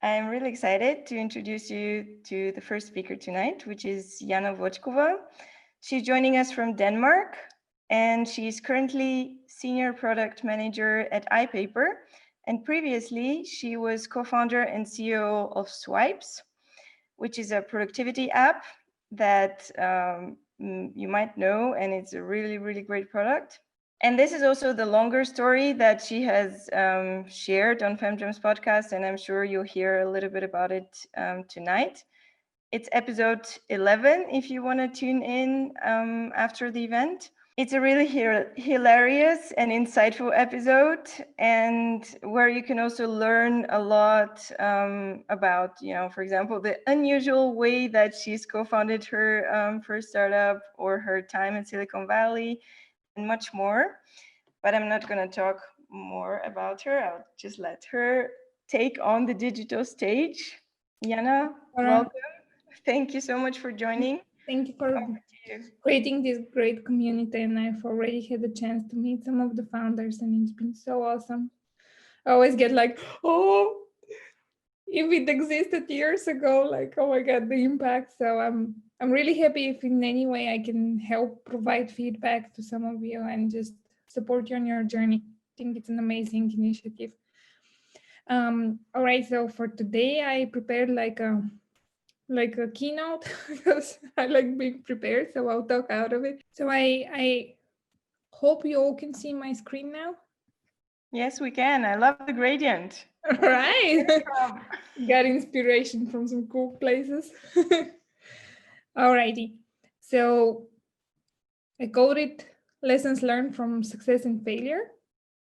I'm really excited to introduce you to the first speaker tonight, which is Yana Vlatchkova. She's joining us from Denmark, and she's currently Senior Product Manager at iPaper. And previously, she was co-founder and CEO of Swipes, which is a productivity app that you might know, and it's a really, really great product. And this is also the longer story that she has shared on FemGems podcast, and I'm sure you'll hear a little bit about it tonight. It's episode 11 if you want to tune in after the event. It's a really hilarious and insightful episode, and where you can also learn a lot about, for example, the unusual way that she's co-founded her first startup, or her time in Silicon Valley, and much more. But I'm not going to talk more about her. I'll just let her take on the digital stage. Yana, welcome. Thank you so much for joining. Thank you for creating this great community, and I've already had the chance to meet some of the founders, and it's been so awesome. I always get like, oh, if it existed years ago, like, oh my God, the impact. So I'm really happy if in any way I can help provide feedback to some of you and just support you on your journey. I think it's an amazing initiative. All right, so for today I prepared like a keynote because I like being prepared, so I'll talk out of it. So I hope you all can see my screen now. Yes, we can. I love the gradient. All right. Got inspiration from some cool places. Alrighty. So I called it Lessons Learned from Success and Failure.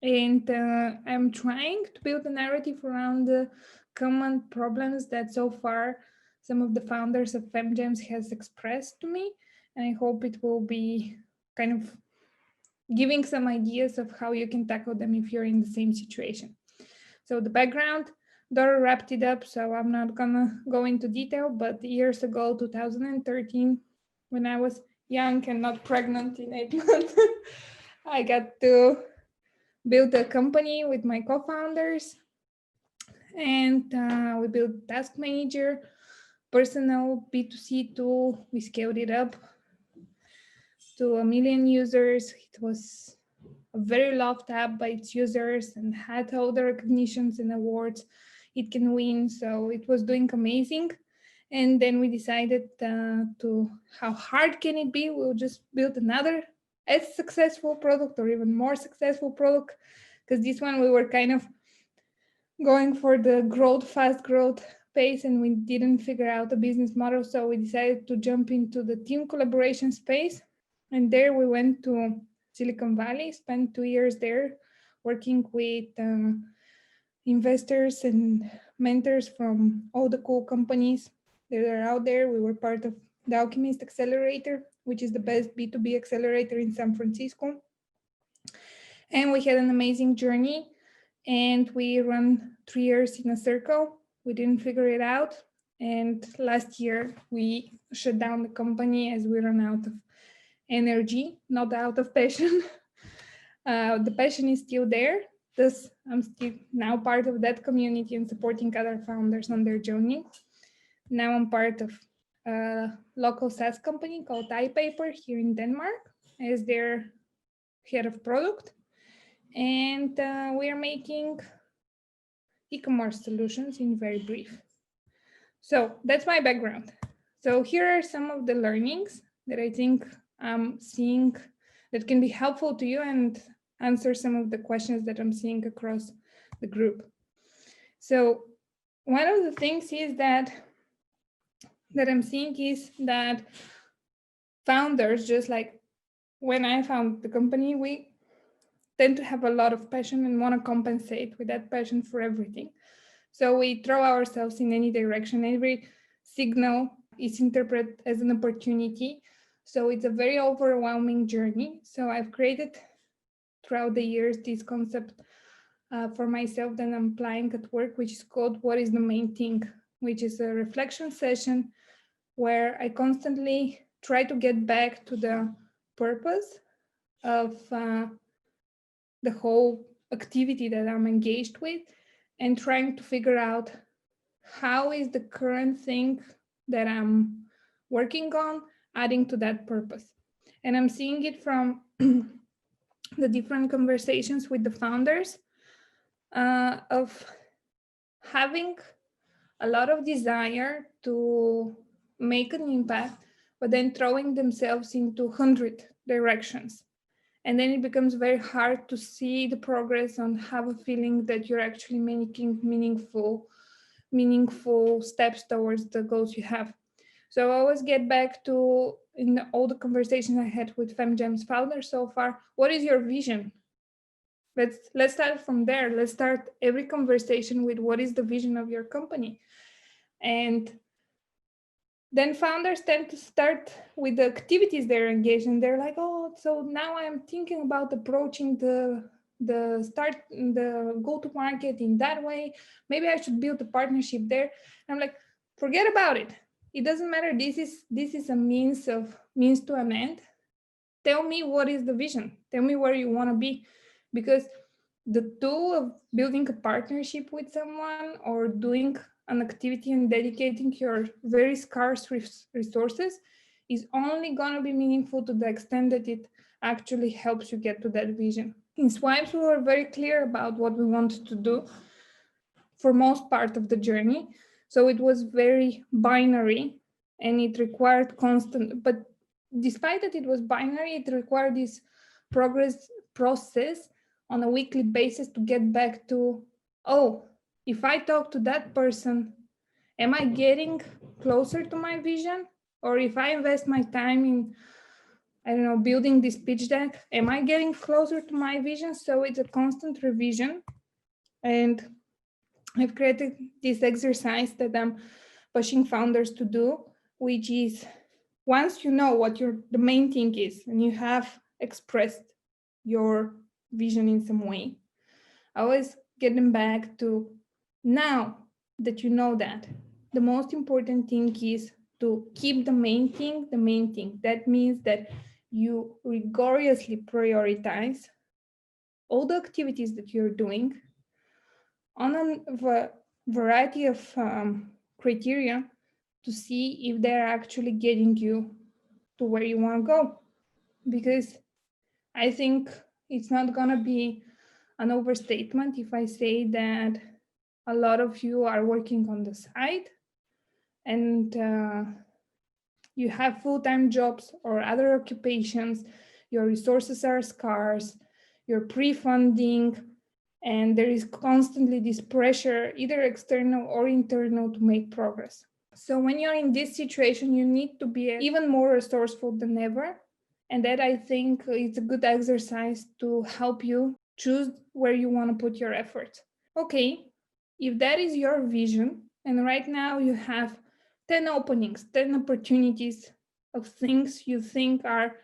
And I'm trying to build a narrative around the common problems that so far some of the founders of FemGems has expressed to me. And I hope it will be kind of giving some ideas of how you can tackle them if you're in the same situation. So the background, Dora wrapped it up, so I'm not gonna go into detail, but years ago, 2013, when I was young and not pregnant in 8 months, I got to build a company with my co-founders, and we built Task Manager, personal B2C tool. We scaled it up to 1 million users. It was a very loved app by its users and had all the recognitions and awards it can win. So it was doing amazing. And then we decided to how hard can it be? We'll just build another as successful product or even more successful product, because this one we were kind of going for the fast growth pace, and we didn't figure out a business model. So we decided to jump into the team collaboration space. And there we went to Silicon Valley, spent 2 years there working with investors and mentors from all the cool companies that are out there. We were part of the Alchemist Accelerator, which is the best B2B accelerator in San Francisco. And we had an amazing journey, and we ran 3 years in a circle. We didn't figure it out. And last year we shut down the company as we ran out of energy, not out of passion. The passion is still there. Thus, I'm still now part of that community and supporting other founders on their journey. Now I'm part of a local SaaS company called iPaper here in Denmark as their head of product. And we are making e-commerce solutions in very brief. So that's my background. So here are some of the learnings that I think I'm seeing that can be helpful to you and answer some of the questions that I'm seeing across the group. So one of the things is that I'm seeing is that founders, just like when I found the company, we tend to have a lot of passion and want to compensate with that passion for everything. So we throw ourselves in any direction. Every signal is interpreted as an opportunity. So it's a very overwhelming journey. So I've created throughout the years this concept for myself that I'm applying at work, which is called What is the Main Thing, which is a reflection session where I constantly try to get back to the purpose of the whole activity that I'm engaged with, and trying to figure out how is the current thing that I'm working on adding to that purpose? And I'm seeing it from the different conversations with the founders of having a lot of desire to make an impact, but then throwing themselves into 100 directions. And then it becomes very hard to see the progress and have a feeling that you're actually making meaningful steps towards the goals you have. So I always get back to, in all the conversations I had with FemGems founders so far, what is your vision? Let's start from there. Let's start every conversation with what is the vision of your company. And then founders tend to start with the activities they're engaged in. They're like, oh, so now I'm thinking about approaching the go to market in that way. Maybe I should build a partnership there. I'm like, forget about it. It doesn't matter. This is a means to an end. Tell me what is the vision. Tell me where you want to be, because the tool of building a partnership with someone or doing an activity and dedicating your very scarce resources is only going to be meaningful to the extent that it actually helps you get to that vision. In Swipes, we were very clear about what we wanted to do for most part of the journey. So it was very binary and it required constant, but despite that it was binary, it required this process on a weekly basis to get back to, oh, if I talk to that person, am I getting closer to my vision? Or if I invest my time in, I don't know, building this pitch deck, am I getting closer to my vision? So it's a constant revision. And I've created this exercise that I'm pushing founders to do, which is, once you know what the main thing is and you have expressed your vision in some way, I always get them back to, now that you know that, the most important thing is to keep the main thing the main thing. That means that you rigorously prioritize all the activities that you're doing on a variety of criteria to see if they're actually getting you to where you want to go. Because I think it's not going to be an overstatement if I say that a lot of you are working on the side and you have full-time jobs or other occupations, your resources are scarce, you're pre-funding, and there is constantly this pressure, either external or internal, to make progress. So when you're in this situation, you need to be even more resourceful than ever. And that, I think, is a good exercise to help you choose where you want to put your effort. Okay, if that is your vision, and right now you have 10 openings, 10 opportunities of things you think are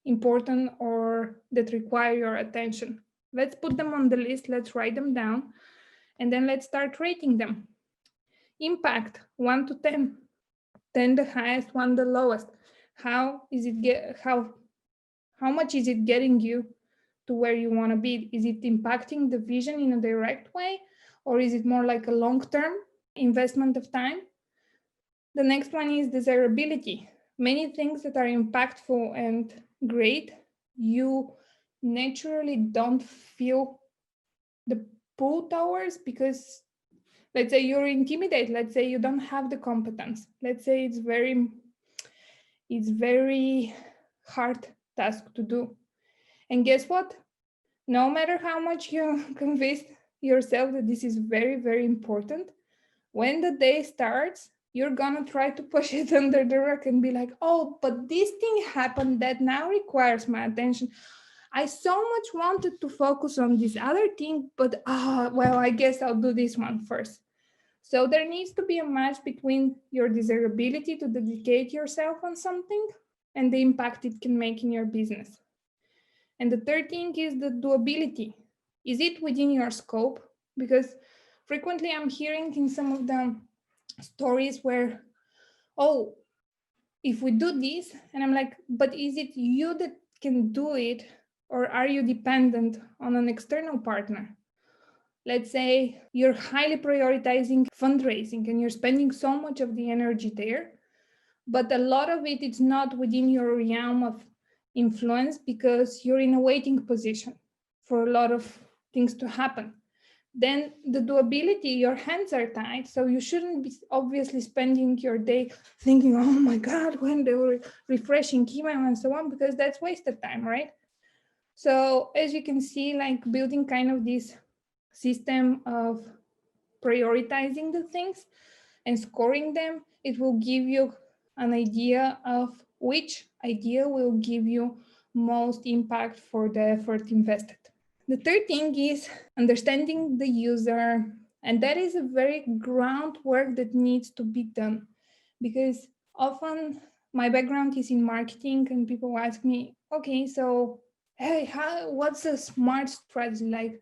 important or that require your attention, let's put them on the list, let's write them down, and then let's start rating them. Impact, 1 to 10. 10 the highest, 1 the lowest. How much is it getting you to where you want to be? Is it impacting the vision in a direct way, or is it more like a long-term investment of time? The next one is desirability. Many things that are impactful and great, you naturally don't feel the pull towards, because let's say you're intimidated, let's say you don't have the competence, let's say it's very hard task to do. And guess what? No matter how much you convince yourself that this is very, very important, when the day starts, you're gonna try to push it under the rug and be like, oh, but this thing happened that now requires my attention. I so much wanted to focus on this other thing, but well, I guess I'll do this one first. So there needs to be a match between your desirability to dedicate yourself on something and the impact it can make in your business. And the third thing is the doability. Is it within your scope? Because frequently I'm hearing in some of the stories where, oh, if we do this, and I'm like, but is it you that can do it, or are you dependent on an external partner? let's say you're highly prioritizing fundraising and you're spending so much of the energy there, but a lot of it is not within your realm of influence because you're in a waiting position for a lot of things to happen. Then the doability, your hands are tied, so you shouldn't be obviously spending your day thinking, oh my God, when they were refreshing email and so on, because that's wasted time, right? So as you can see, like building kind of this system of prioritizing the things and scoring them, it will give you an idea of which idea will give you most impact for the effort invested. The third thing is understanding the user, and that is a very groundwork that needs to be done, because often my background is in marketing and people ask me, okay, so hey, what's a smart strategy,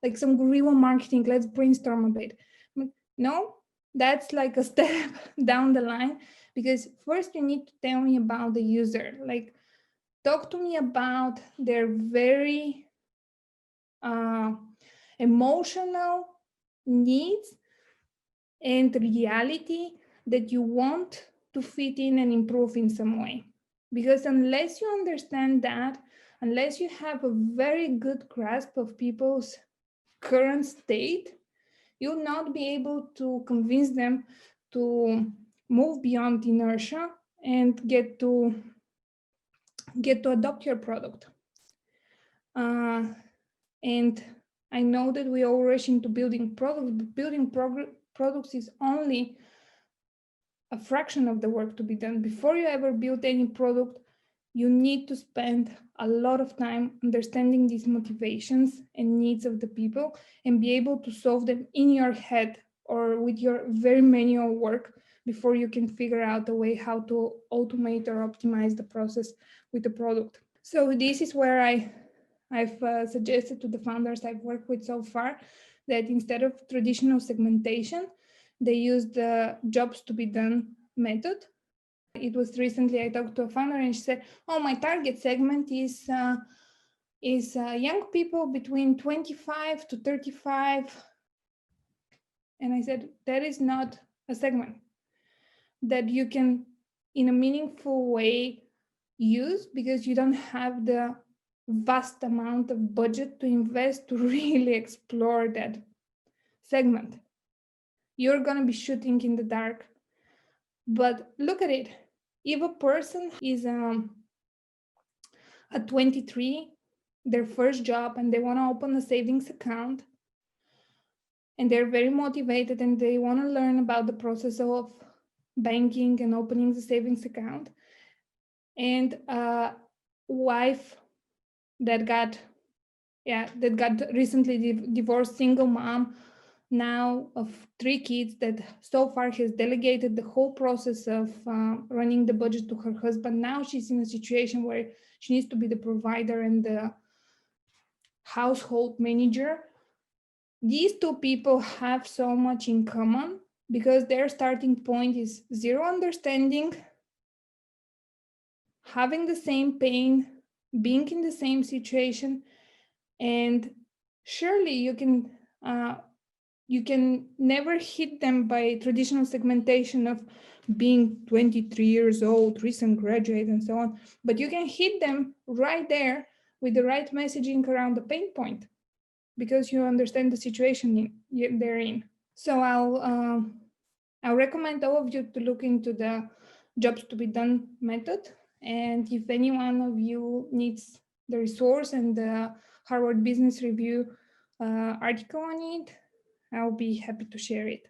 like some guerrilla marketing, let's brainstorm a bit. No, that's like a step down the line, because first you need to tell me about the user, like talk to me about their very emotional needs and reality that you want to fit in and improve in some way. Because unless you understand that, unless you have a very good grasp of people's current state, you'll not be able to convince them to move beyond inertia and get to adopt your product. And I know that we all rush into building products, but building products is only a fraction of the work to be done. Before you ever build any product, you need to spend a lot of time understanding these motivations and needs of the people and be able to solve them in your head or with your very manual work before you can figure out a way how to automate or optimize the process with the product. So this is where I've suggested to the founders I've worked with so far that instead of traditional segmentation, they use the jobs to be done method. It was recently I talked to a founder and she said, oh, my target segment is young people between 25 to 35. And I said, that is not a segment that you can in a meaningful way use, because you don't have the vast amount of budget to invest to really explore that segment. You're going to be shooting in the dark. But look at it. If a person is at 23, their first job, and they want to open a savings account, and they're very motivated and they want to learn about the process of banking and opening the savings account, and a wife that got recently divorced, single mom now of 3 kids, that so far has delegated the whole process of running the budget to her husband. Now she's in a situation where she needs to be the provider and the household manager. These 2 people have so much in common because their starting point is zero understanding, having the same pain, being in the same situation. And surely you can never hit them by traditional segmentation of being 23 years old, recent graduate, and so on. But you can hit them right there with the right messaging around the pain point, because you understand the situation they're in. So I'll recommend all of you to look into the jobs to be done method. And if any one of you needs the resource and the Harvard Business Review article on it, I'll be happy to share it.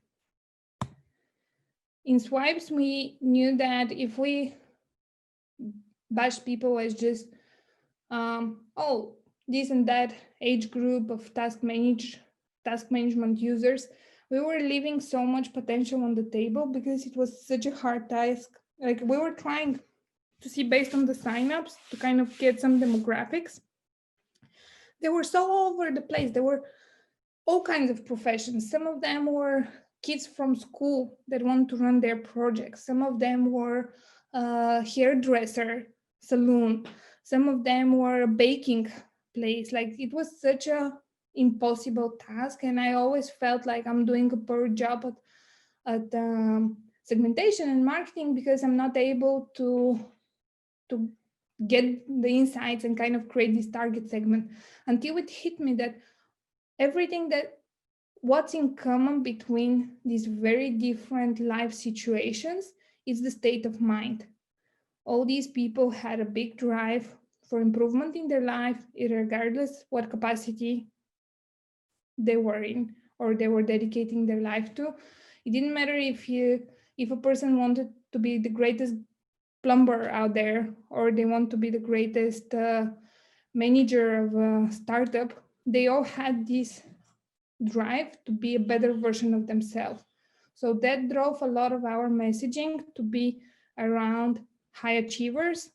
In Swipes, we knew that if we bash people as just, this and that age group of task management users, we were leaving so much potential on the table because it was such a hard task. Like, we were trying to see based on the signups to kind of get some demographics. They were so all over the place. There were all kinds of professions. Some of them were kids from school that want to run their projects. Some of them were hairdresser, salon. Some of them were a baking place. Like, it was such a impossible task, and I always felt like I'm doing a poor job at segmentation and marketing because I'm not able to get the insights and kind of create this target segment, until it hit me that what's in common between these very different life situations is the state of mind. All these people had a big drive for improvement in their life, regardless what capacity they were in or they were dedicating their life to. It didn't matter if a person wanted to be the greatest plumber out there, or they want to be the greatest manager of a startup. They all had this drive to be a better version of themselves. So that drove a lot of our messaging to be around high achievers,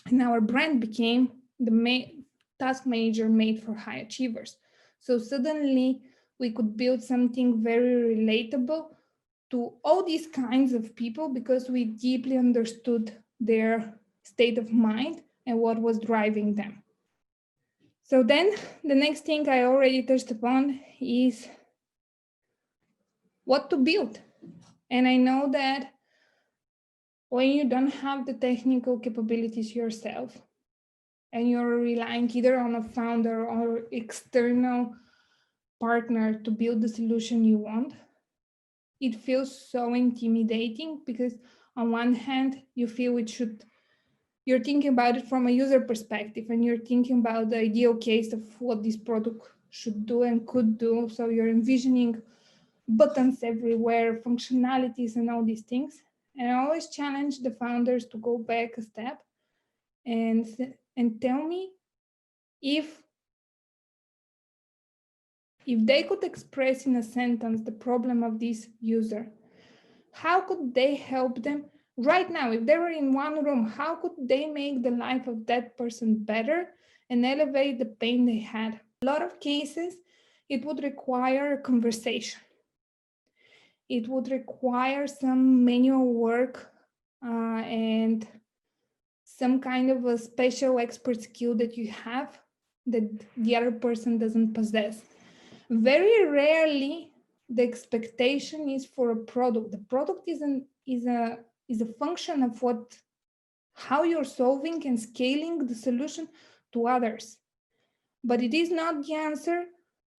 and our brand became the task manager made for high achievers. So suddenly we could build something very relatable to all these kinds of people because we deeply understood their state of mind and what was driving them. So then the next thing I already touched upon is what to build. And I know that when you don't have the technical capabilities yourself and you're relying either on a founder or external partner to build the solution you want, it feels so intimidating because on one hand, you feel you're thinking about it from a user perspective and you're thinking about the ideal case of what this product should do and could do. So you're envisioning buttons everywhere, functionalities and all these things. And I always challenge the founders to go back a step and tell me if they could express in a sentence the problem of this user, how could they help them right now? If they were in one room, how could they make the life of that person better and elevate the pain they had? A lot of cases, it would require a conversation. It would require some manual work and some kind of a special expert skill that you have that the other person doesn't possess. Very rarely the expectation is for a product. The product is a function of how you're solving and scaling the solution to others. But it is not the answer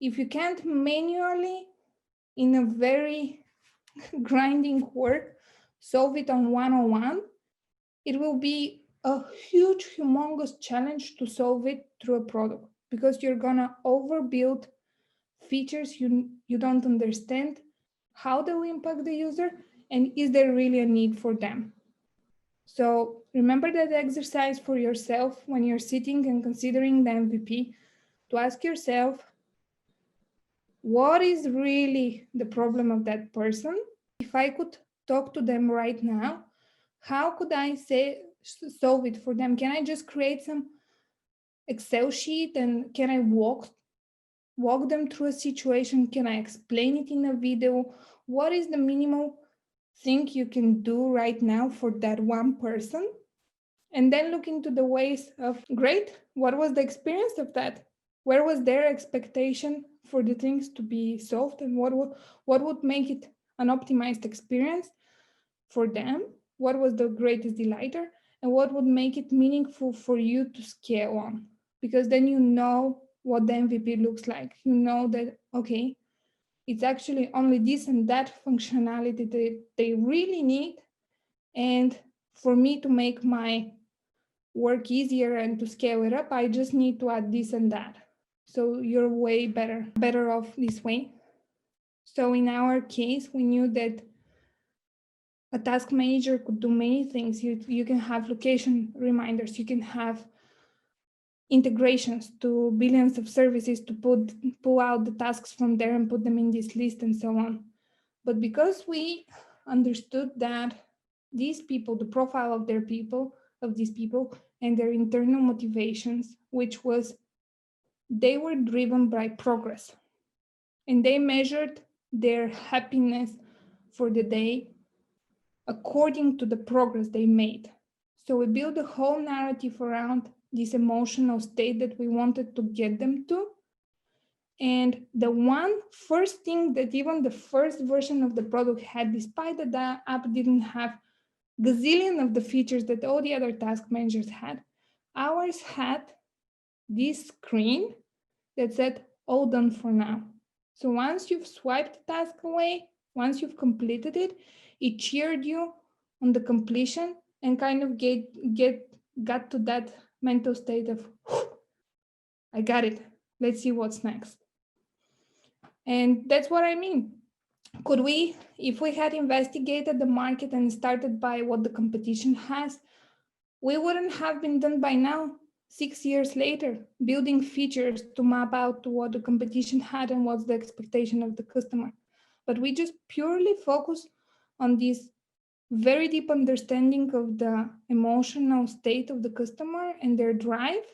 if you can't manually, in a very grinding work, solve it on one-on-one. It will be a huge, humongous challenge to solve it through a product because you're gonna overbuild features you don't understand, how they will impact the user, and is there really a need for them? So remember that exercise for yourself when you're sitting and considering the MVP, to ask yourself, what is really the problem of that person? If I could talk to them right now, how could I solve it for them? Can I just create some Excel sheet and can I walk them through a situation? Can I explain it in a video? What is the minimal thing you can do right now for that one person? And then look into the ways of, great, what was the experience of that? Where was their expectation for the things to be solved, and what would make it an optimized experience for them? What was the greatest delighter, and what would make it meaningful for you to scale on? Because then you know what the MVP looks like. You know that, okay, it's actually only this and that functionality that they really need. And for me to make my work easier and to scale it up, I just need to add this and that. So you're way better off this way. So in our case, we knew that a task manager could do many things. You can have location reminders, you can have integrations to billions of services to pull out the tasks from there and put them in this list and so on. But because we understood that these people, the profile of these people and their internal motivations, which was they were driven by progress and they measured their happiness for the day according to the progress they made. So we built a whole narrative around this emotional state that we wanted to get them to. And the first thing that even the first version of the product had, despite that the app didn't have gazillion of the features that all the other task managers had, ours had this screen that said, all done for now. So once you've swiped the task away, once you've completed it, it cheered you on the completion and kind of got to that mental state of, I got it. Let's see what's next. And that's what I mean. Could we, if we had investigated the market and started by what the competition has, we wouldn't have been done by now, 6 years later, building features to map out to what the competition had and what's the expectation of the customer. But we just purely focus on this very deep understanding of the emotional state of the customer and their drive,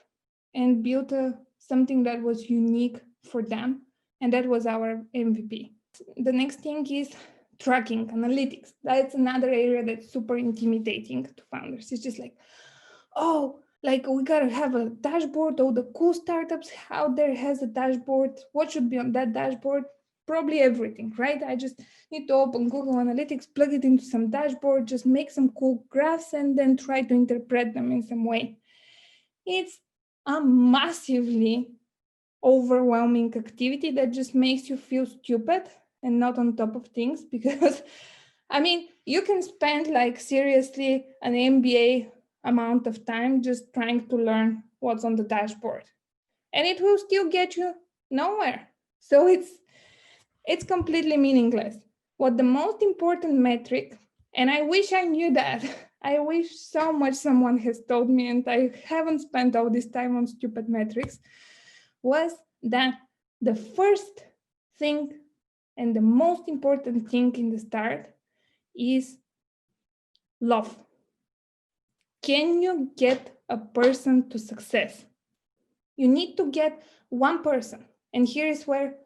and built something that was unique for them. And that was our MVP. The next thing is tracking, analytics. That's another area that's super intimidating to founders. It's just like, oh, like we gotta have a dashboard. All the cool startups out there has a dashboard. What should be on that dashboard? Probably everything, right? I just need to open Google Analytics, plug it into some dashboard, just make some cool graphs, and then try to interpret them in some way. It's a massively overwhelming activity that just makes you feel stupid and not on top of things, because I mean, you can spend like seriously an MBA amount of time just trying to learn what's on the dashboard, and it will still get you nowhere. So it's completely meaningless. What the most important metric, and I wish I knew that, I wish so much someone has told me, and I haven't spent all this time on stupid metrics, was that the first thing and the most important thing in the start is love. Can you get a person to success? You need to get one person. And here is where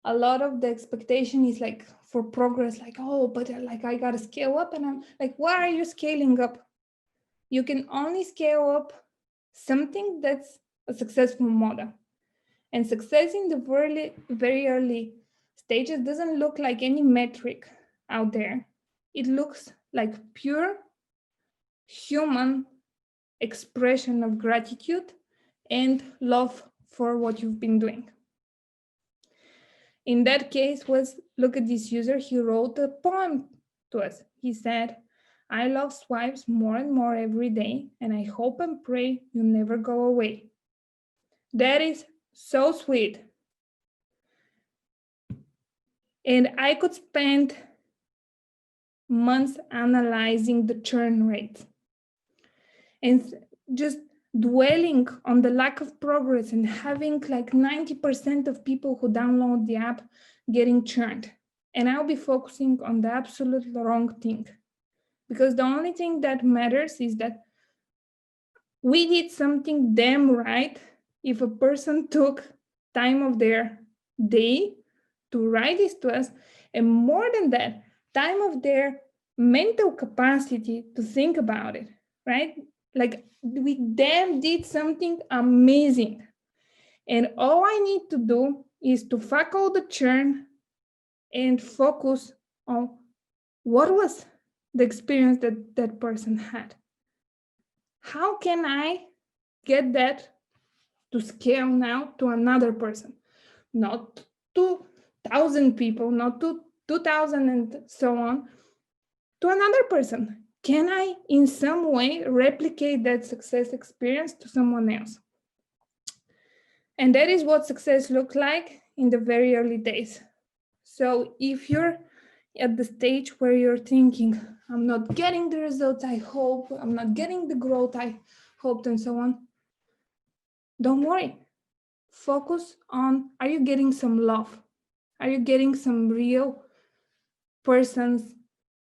a lot of the expectation is like for progress, like, oh, but like I gotta scale up. And I'm like, why are you scaling up? You can only scale up something that's a successful model. And success in the very early stages doesn't look like any metric out there. It looks like pure human expression of gratitude and love for what you've been doing. In that case, look at this user. He wrote a poem to us. He said, I love swipes more and more every day, and I hope and pray you never go away. That is so sweet. And I could spend months analyzing the churn rate and just dwelling on the lack of progress and having like 90% of people who download the app getting churned. And I'll be focusing on the absolute wrong thing, because the only thing that matters is that we did something damn right if a person took time of their day to write this to us, and more than that, time of their mental capacity to think about it, right? Like we damn did something amazing. And all I need to do is to fuck all the churn and focus on what was the experience that that person had. How can I get that to scale now to another person? Not 2,000 people, not to 2,000 and so on, to another person. Can I in some way replicate that success experience to someone else? And that is what success looked like in the very early days. So if you're at the stage where you're thinking, I'm not getting the results I hope, I'm not getting the growth I hoped, and so on, don't worry. Focus on, are you getting some love? Are you getting some real person's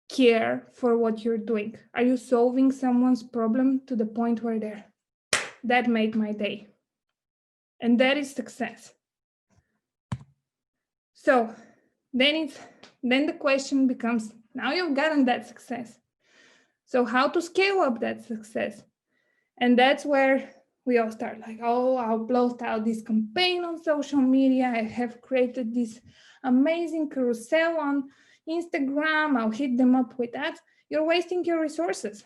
care for what you're doing? Are you solving someone's problem to the point where that made my day? And that is success. So then the question becomes, now you've gotten that success. So how to scale up that success? And that's where we all start like, oh, I'll blow out this campaign on social media. I have created this amazing carousel on Instagram. I'll hit them up with ads. You're wasting your resources,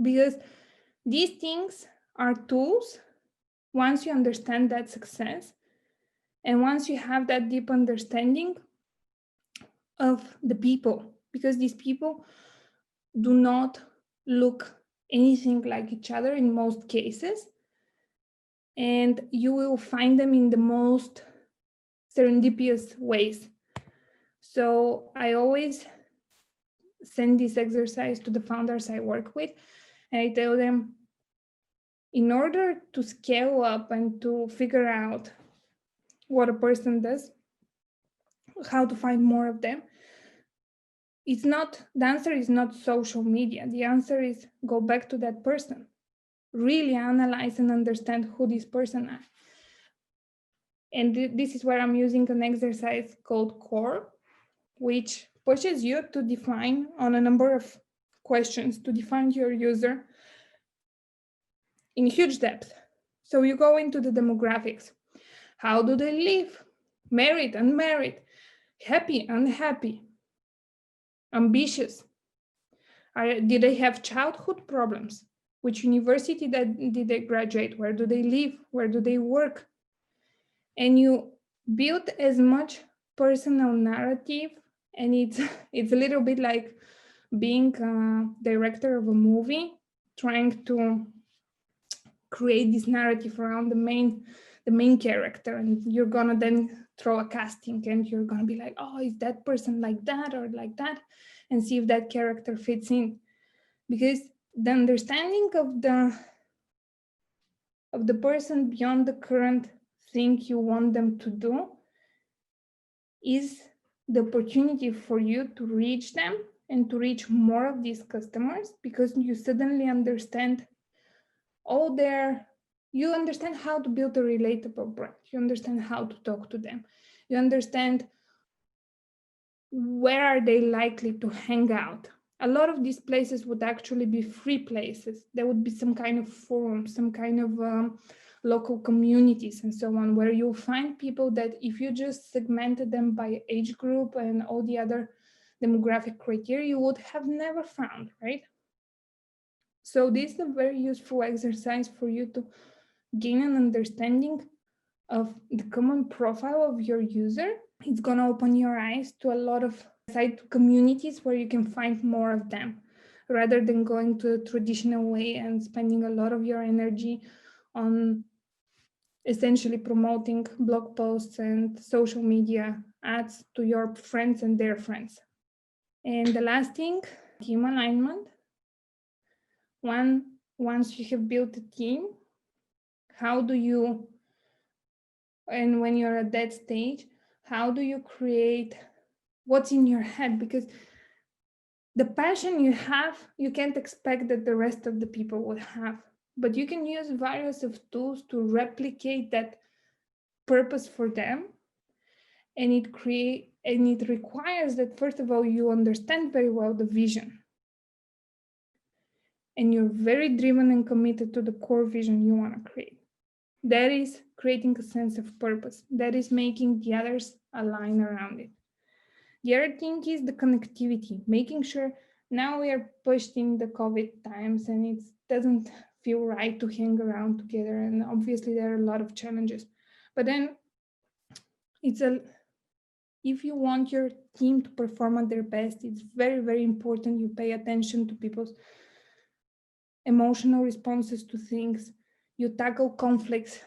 because these things are tools. Once you understand that success, and once you have that deep understanding of the people, because these people do not look anything like each other in most cases, and you will find them in the most serendipitous ways. So I always send this exercise to the founders I work with, and I tell them, in order to scale up and to figure out what a person does, how to find more of them, the answer is not social media. The answer is go back to that person, really analyze and understand who this person is. And this is where I'm using an exercise called CORE, which pushes you to define on a number of questions, to define your user in huge depth. So you go into the demographics. How do they live? Married, unmarried, happy, unhappy, ambitious. Did they have childhood problems? Which university did they graduate? Where do they live? Where do they work? And you build as much personal narrative, and it's a little bit like being a director of a movie, trying to create this narrative around the main character, and you're gonna then throw a casting, and you're gonna be like, oh, is that person like that or like that, and see if that character fits in. Because the understanding of the person beyond the current thing you want them to do is the opportunity for you to reach them and to reach more of these customers, because you suddenly understand you understand how to build a relatable brand. You understand how to talk to them. You understand where are they likely to hang out. A lot of these places would actually be free places. There would be some kind of forum, some kind of local communities and so on, where you'll find people that if you just segmented them by age group and all the other demographic criteria, you would have never found, right? So this is a very useful exercise for you to gain an understanding of the common profile of your user. It's going to open your eyes to a lot of side communities where you can find more of them, rather than going to a traditional way and spending a lot of your energy on essentially promoting blog posts and social media ads to your friends and their friends. And the last thing, team alignment. Once you have built a team, how do you, and when you're at that stage, how do you create what's in your head? Because the passion you have, you can't expect that the rest of the people would have, but you can use various of tools to replicate that purpose for them. And it requires that, first of all, you understand very well the vision, and you're very driven and committed to the core vision you want to create. That is creating a sense of purpose. That is making the others align around it. The other thing is the connectivity, making sure now we are pushed in the COVID times and it doesn't feel right to hang around together. And obviously there are a lot of challenges, but then if you want your team to perform at their best, it's very, very important you pay attention to people's emotional responses to things. You tackle conflicts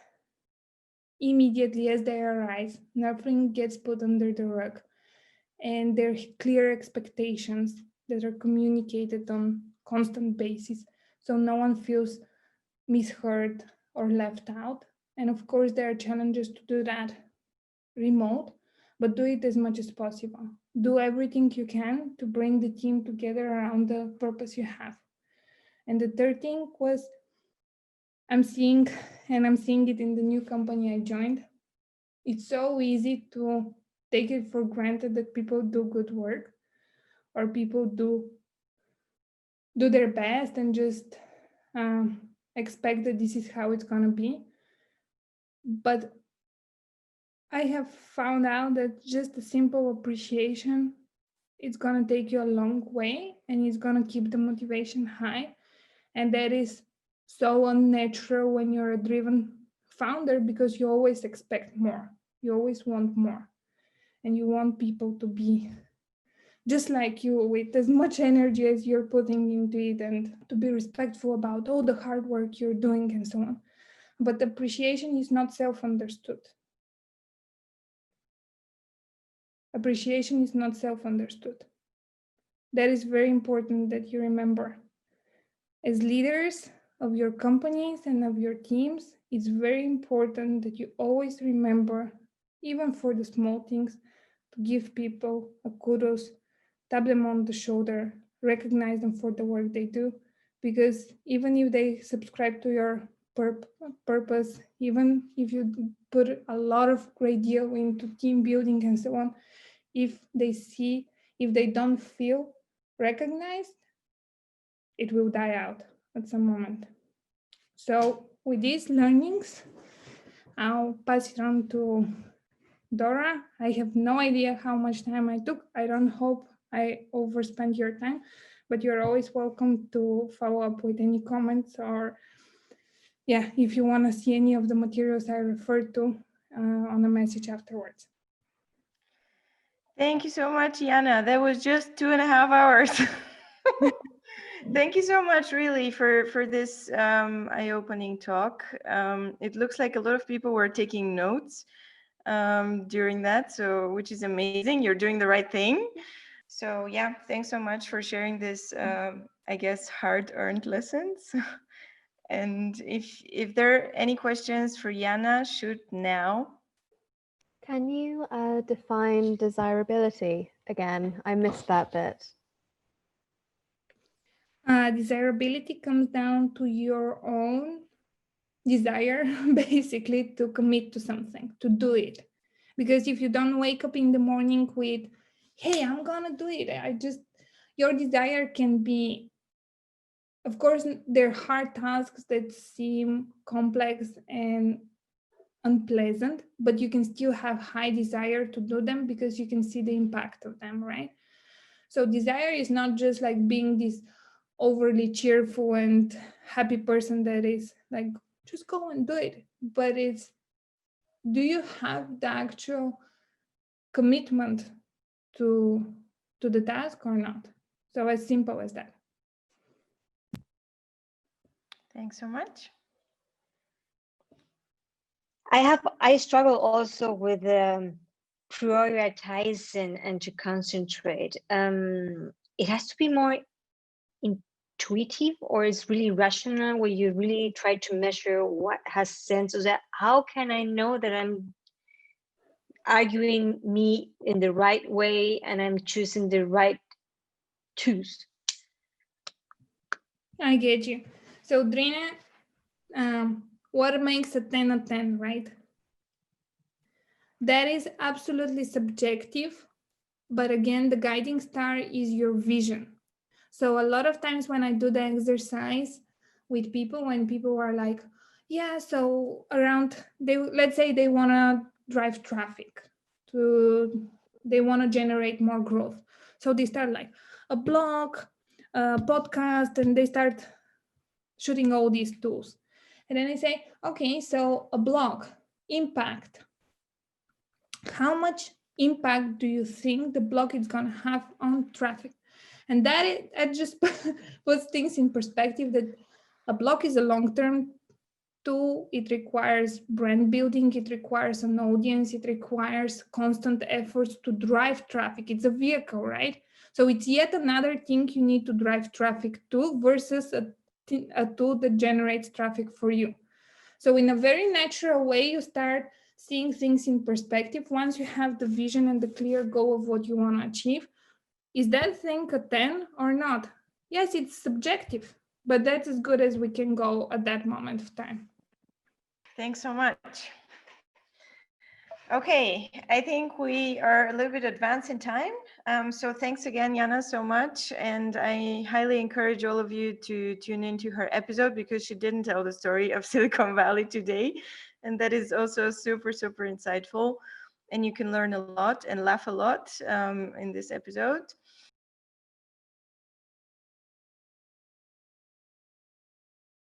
immediately as they arise. Nothing gets put under the rug. And there are clear expectations that are communicated on constant basis, so no one feels misheard or left out. And of course, there are challenges to do that remote, but do it as much as possible. Do everything you can to bring the team together around the purpose you have. And the third thing was, I'm seeing it in the new company I joined. It's so easy to take it for granted that people do good work, or people do their best and just expect that this is how it's going to be. But I have found out that just a simple appreciation, it's going to take you a long way, and it's going to keep the motivation high. And that is so unnatural when you're a driven founder, because you always expect more. You always want more. And you want people to be just like you, with as much energy as you're putting into it, and to be respectful about all the hard work you're doing and so on. But appreciation is not self-understood. Appreciation is not self-understood. That is very important that you remember. As leaders of your companies and of your teams, it's very important that you always remember, even for the small things, to give people a kudos, tap them on the shoulder, recognize them for the work they do. Because even if they subscribe to your purpose, even if you put a lot of great deal into team building and so on, if they don't feel recognized, it will die out at some moment. So with these learnings, I'll pass it on to Dora. I have no idea how much time I took. I don't hope I overspent your time, but you're always welcome to follow up with any comments, or if you want to see any of the materials I referred to on a message afterwards. Thank you so much, Yana. That was just 2.5 hours. Thank you so much, really, for this eye-opening talk. It looks like a lot of people were taking notes during that, which is amazing. You're doing the right thing. So yeah, thanks so much for sharing this, I guess, hard-earned lessons. And if there are any questions for Yana, shoot now. Can you define desirability again? I missed that bit. Desirability comes down to your own desire, basically, to commit to something, to do it. Because if you don't wake up in the morning with, hey, I'm gonna do it, your desire can be, of course, they're hard tasks that seem complex and unpleasant, but you can still have high desire to do them because you can see the impact of them, right? So desire is not just like being this overly cheerful and happy person that is like, just go and do it. But it's, do you have the actual commitment to the task or not? So as simple as that. Thanks so much. I struggle also with prioritizing and to concentrate. It has to be more intuitive, or it's really rational, where you really try to measure what has sense. So that, how can I know that I'm arguing me in the right way and I'm choosing the right tools? I get you. So Drina, what makes a 10 a 10, right? That is absolutely subjective, but again, the guiding star is your vision. So a lot of times when I do the exercise with people, when people are like, yeah, so let's say they want to drive traffic, they want to generate more growth. So they start like a blog, a podcast, and they start shooting all these tools. And then I say, okay, so a blog, impact. How much impact do you think the blog is going to have on traffic? And that just puts things in perspective, that a blog is a long-term tool. It requires brand building. It requires an audience. It requires constant efforts to drive traffic. It's a vehicle, right? So it's yet another thing you need to drive traffic to versus a tool that generates traffic for you. So in a very natural way, you start seeing things in perspective once you have the vision and the clear goal of what you want to achieve. Is that thing a 10 or not? Yes, it's subjective, but that's as good as we can go at that moment of time. Thanks so much. Okay, I think we are a little bit advanced in time. So thanks again, Yana, so much. And I highly encourage all of you to tune into her episode because she didn't tell the story of Silicon Valley today. And that is also super, super insightful. And you can learn a lot and laugh a lot in this episode.